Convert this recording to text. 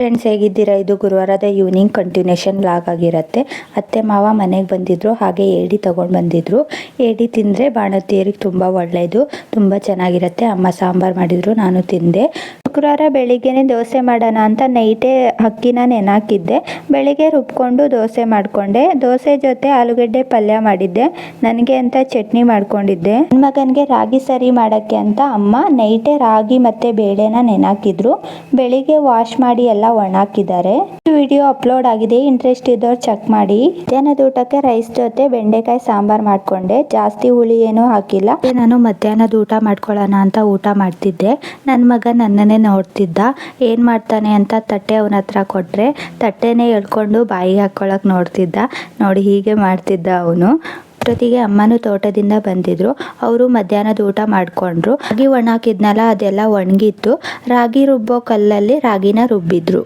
Friends, ಹೇಗಿದ್ದೀರಾ? ಇದು ಗುರುವಾರದ evening continuation vlog ಆಗಿರುತ್ತೆ. ಅತ್ತೆ ಮಾವ ಮನೆಗೆ ಬಂದಿದ್ರು, ಹಾಗೆ ಏಡಿ ತಗೊಂಡು ಬಂದಿದ್ರು. ಏಡಿ ತಿಂದರೆ ಬಾಣಂತಿಯರಿಗೆ ತುಂಬ ಒಳ್ಳೆಯದು, ತುಂಬ ಚೆನ್ನಾಗಿರುತ್ತೆ. ಅಮ್ಮ ಸಾಂಬಾರು ಮಾಡಿದ್ರು, ನಾನು ತಿಂದೆ. ಶುಕ್ರವಾರ ಬೆಳಿಗ್ಗೆನೆ ದೋಸೆ ಮಾಡೋಣ ಅಂತ ನೈಟೇ ಅಕ್ಕಿನ ನೆನಾಕಿದ್ದೆ. ಬೆಳಿಗ್ಗೆ ರುಬ್ಕೊಂಡು ದೋಸೆ ಮಾಡಿಕೊಂಡೆ. ದೋಸೆ ಜೊತೆ ಆಲೂಗಡ್ಡೆ ಪಲ್ಯ ಮಾಡಿದ್ದೆ. ನನಗೆ ಅಂತ ಚಟ್ನಿ ಮಾಡ್ಕೊಂಡಿದ್ದೆ. ನನ್ನ ಮಗನಿಗೆ ರಾಗಿ ಸರಿ ಮಾಡೋಕ್ಕೆ ಅಂತ ಅಮ್ಮ ನೈಟೇ ರಾಗಿ ಮತ್ತು ಬೇಳೆನ ನೆನಾಕಿದ್ರು. ಬೆಳಿಗ್ಗೆ ವಾಶ್ ಮಾಡಿ ಎಲ್ಲ ಒಣಾಕಿದ್ದಾರೆ. ವಿಡಿಯೋ ಅಪ್ಲೋಡ್ ಆಗಿದೆ, ಇಂಟ್ರೆಸ್ಟ್ ಇದ್ದವ್ರು ಚೆಕ್ ಮಾಡಿ. ಮಧ್ಯಾಹ್ನದ ಊಟಕ್ಕೆ ರೈಸ್ ಜೊತೆ ಬೆಂಡೆಕಾಯಿ ಸಾಂಬಾರ್ ಮಾಡ್ಕೊಂಡೆ. ಜಾಸ್ತಿ ಹುಳಿ ಏನೂ ಹಾಕಿಲ್ಲ. ನಾನು ಮಧ್ಯಾಹ್ನದ ಊಟ ಮಾಡ್ಕೊಳ್ಳೋಣ ಅಂತ ಊಟ ಮಾಡ್ತಿದ್ದೆ. ನನ್ನ ಮಗ ನನ್ನನ್ನೇ ನೋಡ್ತಿದ್ದ. ಏನ್ ಮಾಡ್ತಾನೆ ಅಂತ ತಟ್ಟೆ ಅವನ ಹತ್ರ ಕೊಟ್ರೆ ತಟ್ಟೆನೇ ಎಳ್ಕೊಂಡು ಬಾಯಿಗೆ ಹಾಕೊಳ್ಳೋಕೆ ನೋಡ್ತಿದ್ದ. ನೋಡಿ, ಹೀಗೆ ಮಾಡ್ತಿದ್ದ ಅವನು. ಜೊತೆಗೆ ಅಮ್ಮನೂ ತೋಟದಿಂದ ಬಂದಿದ್ರು. ಅವರು ಮಧ್ಯಾಹ್ನದ ಊಟ ಮಾಡ್ಕೊಂಡ್ರು. ರಾಗಿ ಒಣಾಕಿದ್ನಲ್ಲ, ಅದೆಲ್ಲ ಒಣಗಿತ್ತು. ರಾಗಿ ರುಬ್ಬೋ ಕಲ್ಲಲ್ಲಿ ರಾಗಿನ ರುಬ್ಬಿದ್ರು.